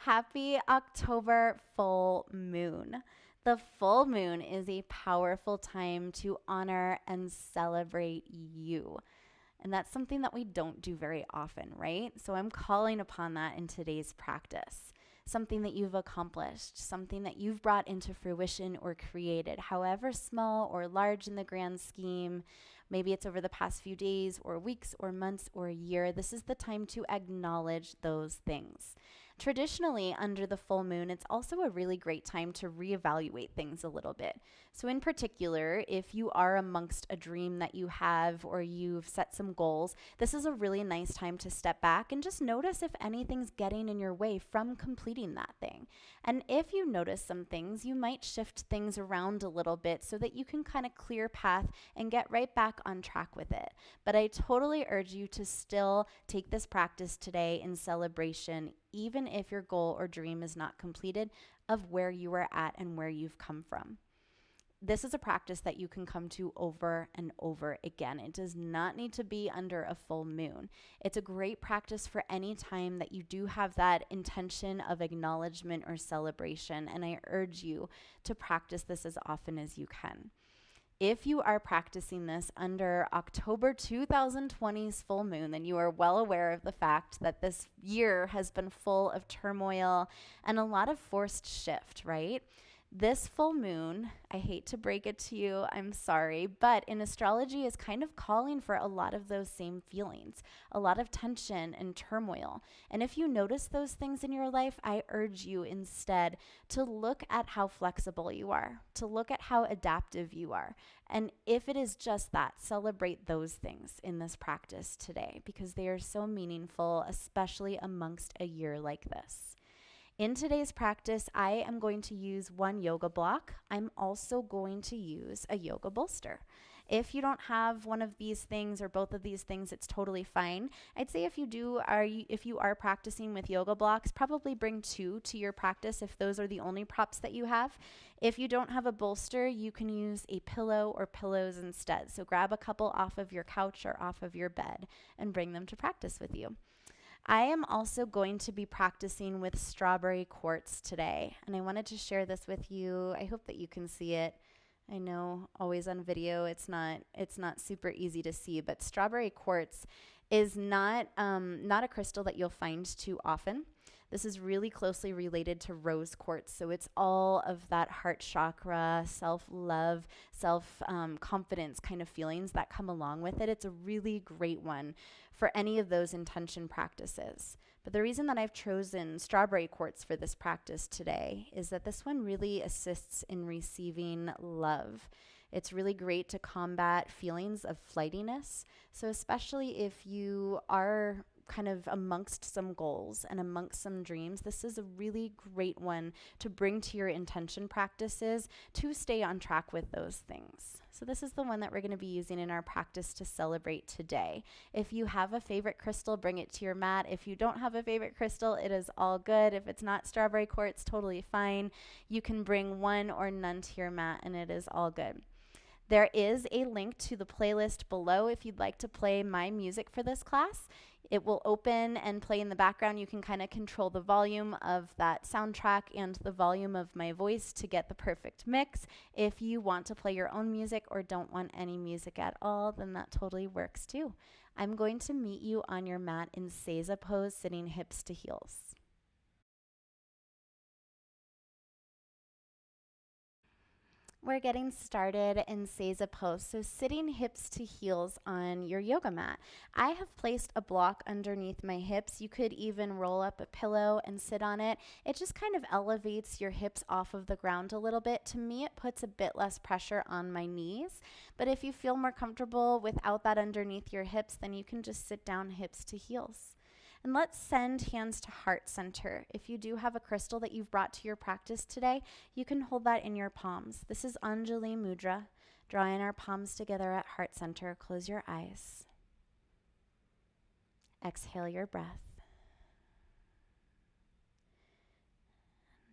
Happy October full moon. The full moon is a powerful time to honor and celebrate you. And that's something that we don't do very often, right? So I'm calling upon that in today's practice. Something that you've accomplished, something that you've brought into fruition or created, however small or large in the grand scheme. Maybe it's over the past few days or weeks or months or a year. This is the time to acknowledge those things. Traditionally, under the full moon, it's also a really great time to reevaluate things a little bit. So in particular, if you are amongst a dream that you have or you've set some goals, this is a really nice time to step back and just notice if anything's getting in your way from completing that thing. And if you notice some things, you might shift things around a little bit so that you can kind of clear path and get right back on track with it. But I totally urge you to still take this practice today in celebration, even if your goal or dream is not completed, of where you are at and where you've come from. This is a practice that you can come to over and over again. It does not need to be under a full moon. It's a great practice for any time that you do have that intention of acknowledgement or celebration, and I urge you to practice this as often as you can. If you are practicing this under October 2020's full moon, then you are well aware of the fact that this year has been full of turmoil and a lot of forced shift, right? This full moon, I hate to break it to you, I'm sorry, but in astrology is kind of calling for a lot of those same feelings, a lot of tension and turmoil. And if you notice those things in your life, I urge you instead to look at how flexible you are, to look at how adaptive you are. And if it is just that, celebrate those things in this practice today because they are so meaningful, especially amongst a year like this. In today's practice, I am going to use one yoga block. I'm also going to use a yoga bolster. If you don't have one of these things or both of these things, it's totally fine. I'd say if you are practicing with yoga blocks, probably bring two to your practice if those are the only props that you have. If you don't have a bolster, you can use a pillow or pillows instead. So grab a couple off of your couch or off of your bed and bring them to practice with you. I am also going to be practicing with Strawberry Quartz today, and I wanted to share this with you. I hope that you can see it. I know always on video it's not super easy to see, but Strawberry Quartz is not a crystal that you'll find too often. This is really closely related to rose quartz. So it's all of that heart chakra, self-love, self-confidence kind of feelings that come along with it. It's a really great one for any of those intention practices. But the reason that I've chosen strawberry quartz for this practice today is that this one really assists in receiving love. It's really great to combat feelings of flightiness. So especially if you are kind of amongst some goals and amongst some dreams, this is a really great one to bring to your intention practices to stay on track with those things. So this is the one that we're going to be using in our practice to celebrate today. If you have a favorite crystal, bring it to your mat. If you don't have a favorite crystal, it is all good. If it's not strawberry quartz, totally fine. You can bring one or none to your mat and it is all good. There is a link to the playlist below if you'd like to play my music for this class. It will open and play in the background. You can kind of control the volume of that soundtrack and the volume of my voice to get the perfect mix. If you want to play your own music or don't want any music at all, then that totally works too. I'm going to meet you on your mat in Seiza pose, sitting hips to heels. We're getting started in Seiza pose, so sitting hips to heels on your yoga mat. I have placed a block underneath my hips. You could even roll up a pillow and sit on it. It just kind of elevates your hips off of the ground a little bit. To me, it puts a bit less pressure on my knees, but if you feel more comfortable without that underneath your hips, then you can just sit down hips to heels. And let's send hands to heart center. If you do have a crystal that you've brought to your practice today, you can hold that in your palms. This is Anjali Mudra. Drawing our palms together at heart center. Close your eyes. Exhale your breath.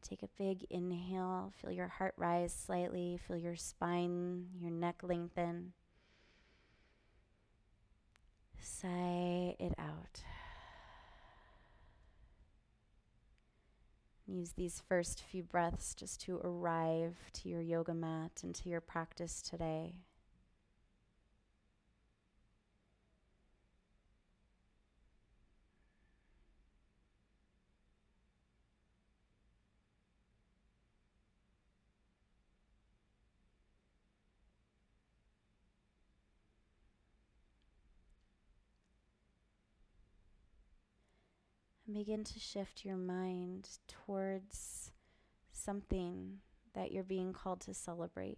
Take a big inhale. Feel your heart rise slightly. Feel your spine, your neck lengthen. Sigh it out. Use these first few breaths just to arrive to your yoga mat and to your practice today. And begin to shift your mind towards something that you're being called to celebrate.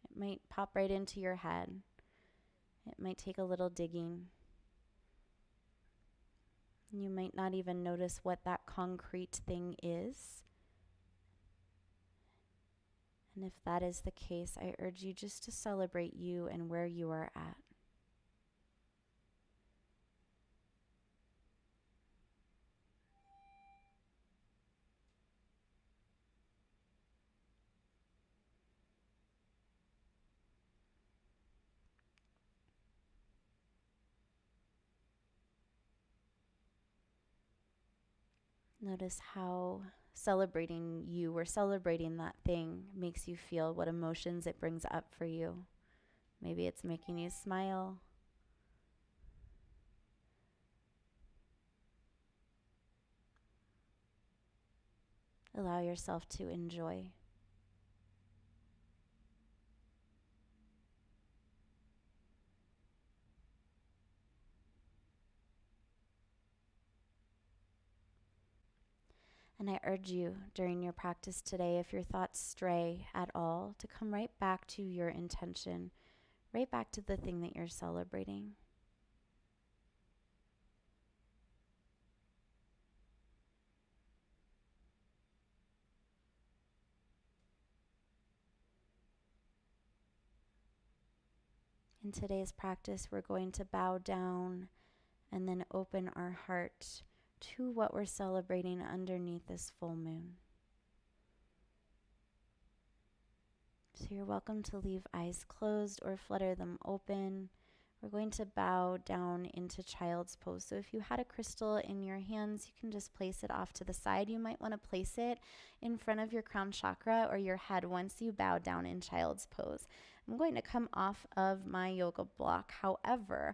It might pop right into your head. It might take a little digging. You might not even notice what that concrete thing is. And if that is the case, I urge you just to celebrate you and where you are at. Notice how celebrating you or celebrating that thing makes you feel, what emotions it brings up for you. Maybe it's making you smile. Allow yourself to enjoy. And I urge you during your practice today, if your thoughts stray at all, to come right back to your intention, right back to the thing that you're celebrating. In today's practice, we're going to bow down and then open our heart to what we're celebrating underneath this full moon. So you're welcome to leave eyes closed or flutter them open. We're going to bow down into child's pose. So if you had a crystal in your hands, you can just place it off to the side. You might want to place it in front of your crown chakra or your head once you bow down in child's pose. I'm going to come off of my yoga block. However,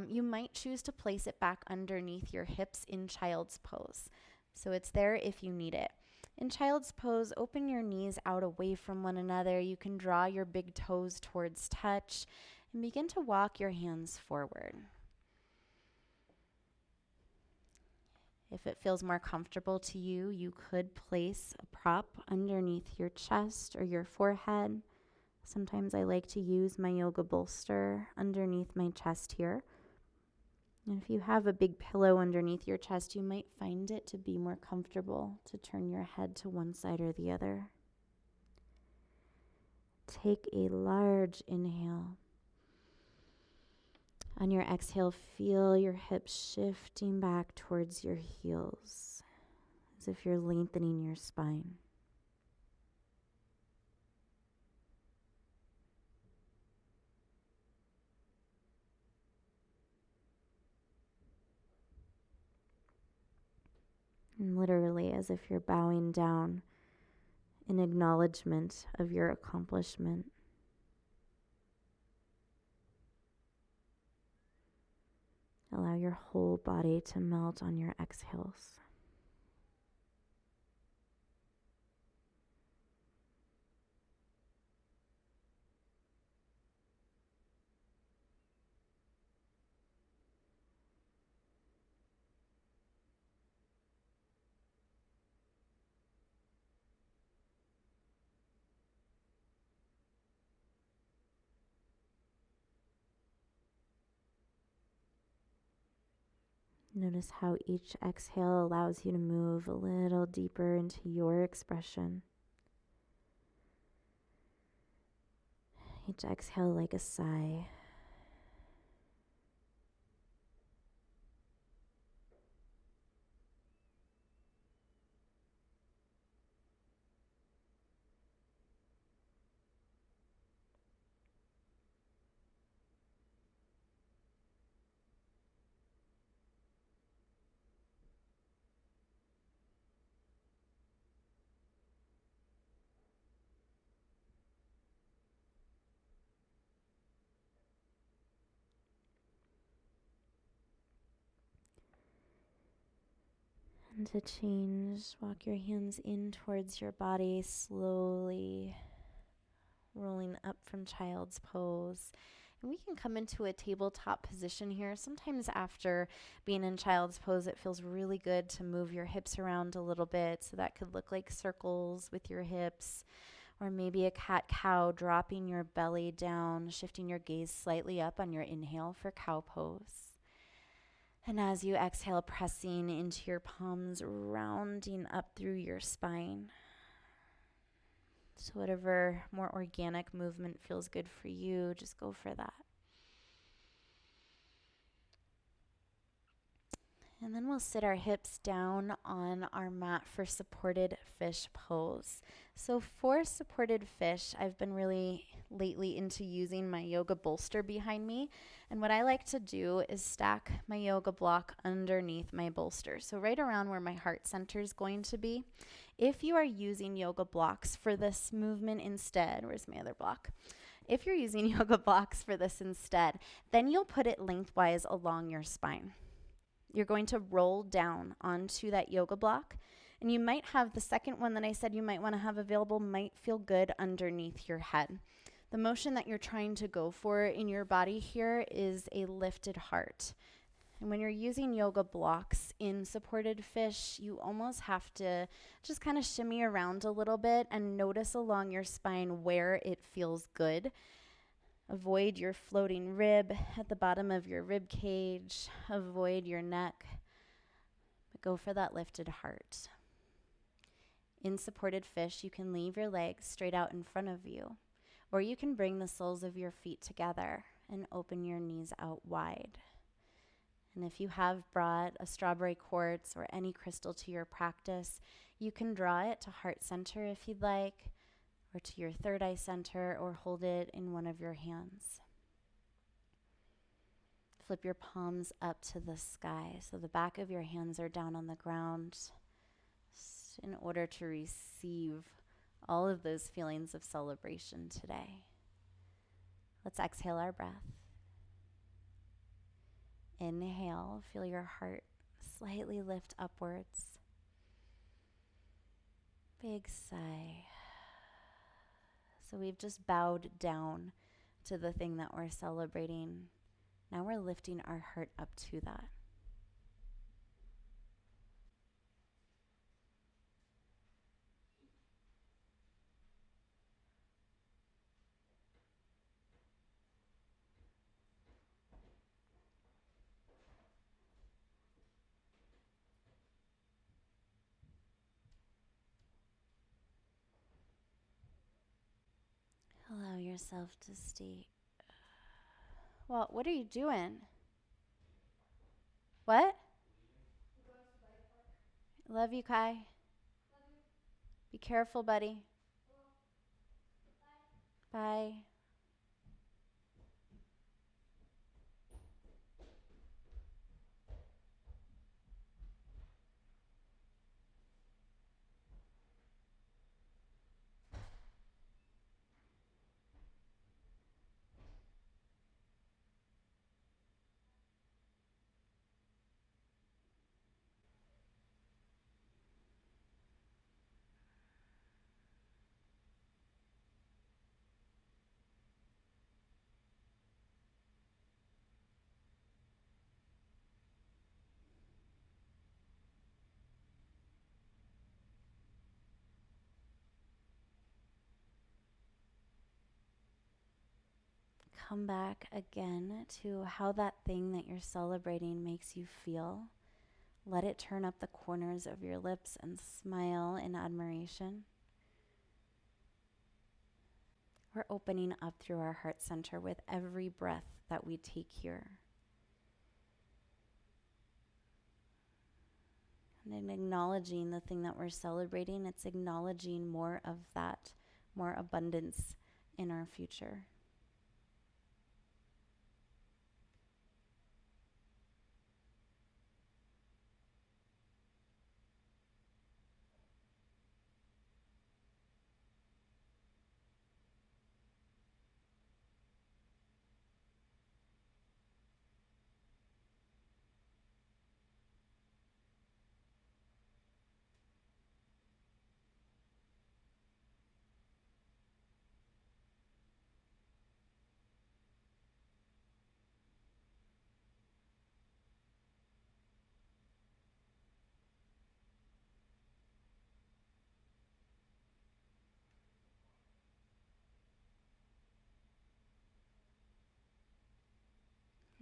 you might choose to place it back underneath your hips in child's pose. So it's there if you need it. In child's pose, open your knees out away from one another. You can draw your big toes towards touch and begin to walk your hands forward. If it feels more comfortable to you, you could place a prop underneath your chest or your forehead. Sometimes I like to use my yoga bolster underneath my chest here. And if you have a big pillow underneath your chest, you might find it to be more comfortable to turn your head to one side or the other. Take a large inhale. On your exhale, feel your hips shifting back towards your heels, as if you're lengthening your spine. And literally, as if you're bowing down in acknowledgement of your accomplishment. Allow your whole body to melt on your exhales. Notice how each exhale allows you to move a little deeper into your expression. Each exhale like a sigh. And to change, walk your hands in towards your body, slowly rolling up from child's pose. And we can come into a tabletop position here. Sometimes after being in child's pose, it feels really good to move your hips around a little bit. So that could look like circles with your hips, or maybe a cat-cow, dropping your belly down, shifting your gaze slightly up on your inhale for cow pose. And as you exhale, pressing into your palms, rounding up through your spine. So whatever more organic movement feels good for you, just go for that. And then we'll sit our hips down on our mat for supported fish pose. So for supported fish, I've been really lately into using my yoga bolster behind me. And what I like to do is stack my yoga block underneath my bolster. So right around where my heart center is going to be. If you are using yoga blocks for this movement instead, where's my other block? If you're using yoga blocks for this instead, then you'll put it lengthwise along your spine. You're going to roll down onto that yoga block, and you might have the second one that I said you might want to have available might feel good underneath your head. The motion that you're trying to go for in your body here is a lifted heart. And when you're using yoga blocks in supported fish, you almost have to just kind of shimmy around a little bit and notice along your spine where it feels good. Avoid your floating rib at the bottom of your rib cage. Avoid your neck. But go for that lifted heart. In supported fish, you can leave your legs straight out in front of you, or you can bring the soles of your feet together and open your knees out wide. And if you have brought a strawberry quartz or any crystal to your practice, you can draw it to heart center if you'd like, or to your third eye center, or hold it in one of your hands. Flip your palms up to the sky, so the back of your hands are down on the ground, in order to receive all of those feelings of celebration today. Let's exhale our breath. Inhale, feel your heart slightly lift upwards. Big sigh. So we've just bowed down to the thing that we're celebrating. Now we're lifting our heart up to that. Allow yourself to stay. Well, what are you doing? What? Love you, Kai. Love you. Be careful, buddy. Bye. Bye. Come back again to how that thing that you're celebrating makes you feel. Let it turn up the corners of your lips and smile in admiration. We're opening up through our heart center with every breath that we take here. And in acknowledging the thing that we're celebrating, it's acknowledging more of that, more abundance in our future.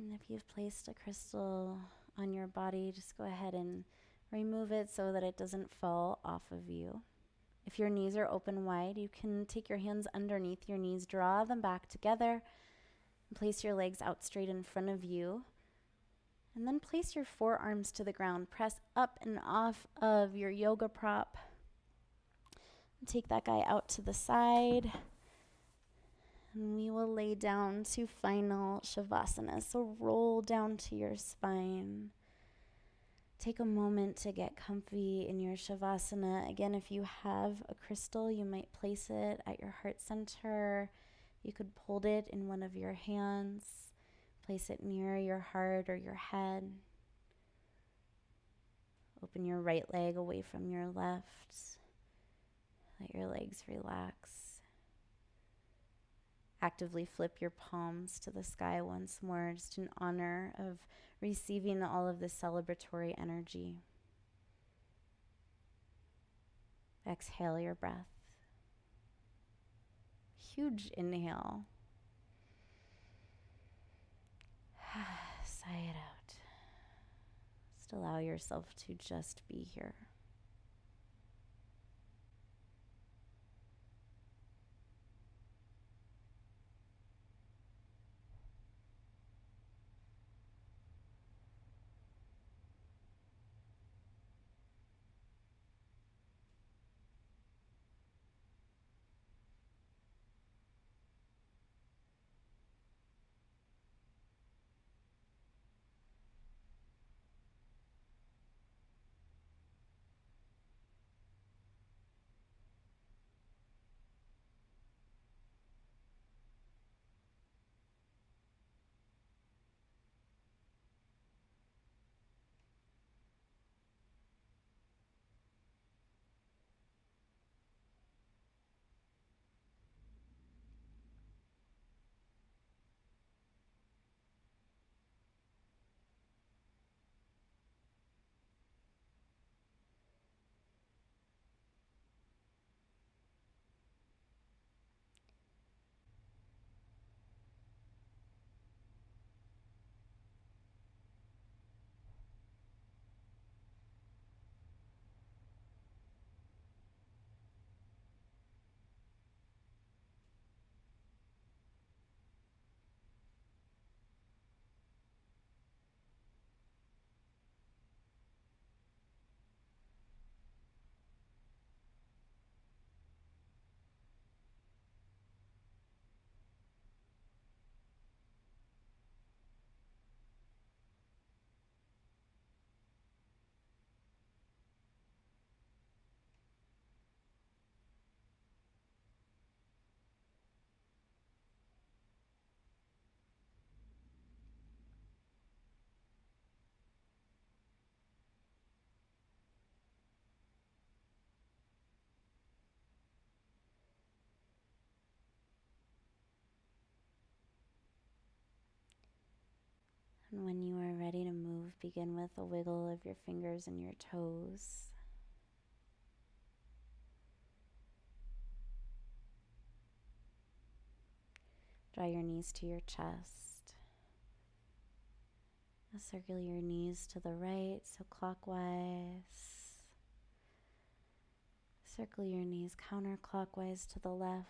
And if you've placed a crystal on your body, just go ahead and remove it so that it doesn't fall off of you. If your knees are open wide, you can take your hands underneath your knees, draw them back together, and place your legs out straight in front of you. And then place your forearms to the ground. Press up and off of your yoga prop. Take that guy out to the side. And we will lay down to final Savasana. So roll down to your spine. Take a moment to get comfy in your Savasana. Again, if you have a crystal, you might place it at your heart center. You could hold it in one of your hands. Place it near your heart or your head. Open your right leg away from your left. Let your legs relax. Actively flip your palms to the sky once more, just in honor of receiving all of this celebratory energy. Exhale your breath. Huge inhale. Sigh it out. Just allow yourself to just be here. And when you are ready to move, begin with a wiggle of your fingers and your toes. Draw your knees to your chest. Circle your knees to the right, so clockwise. Circle your knees counterclockwise to the left.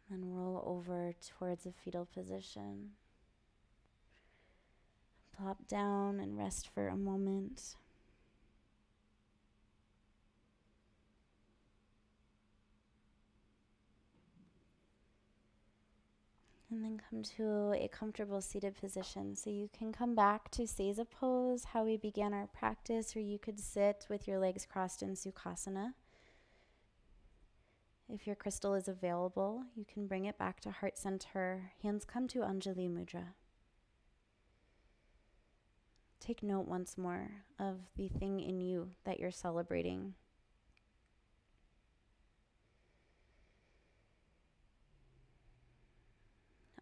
And then roll over towards a fetal position. Plop down and rest for a moment. And then come to a comfortable seated position. So you can come back to Seiza pose, how we began our practice, or you could sit with your legs crossed in Sukhasana. If your crystal is available, you can bring it back to heart center. Hands come to Anjali Mudra. Take note once more of the thing in you that you're celebrating.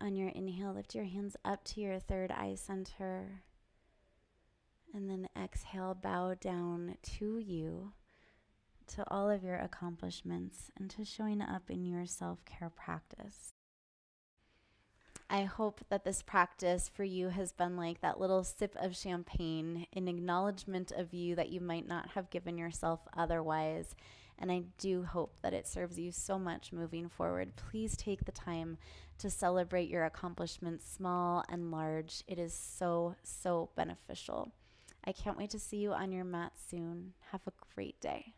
On your inhale, lift your hands up to your third eye center. And then exhale, bow down to you. to all of your accomplishments and to showing up in your self-care practice. I hope that this practice for you has been like that little sip of champagne in acknowledgement of you that you might not have given yourself otherwise. And I do hope that it serves you so much moving forward. Please take the time to celebrate your accomplishments, small and large. It is so, so beneficial. I can't wait to see you on your mat soon. Have a great day.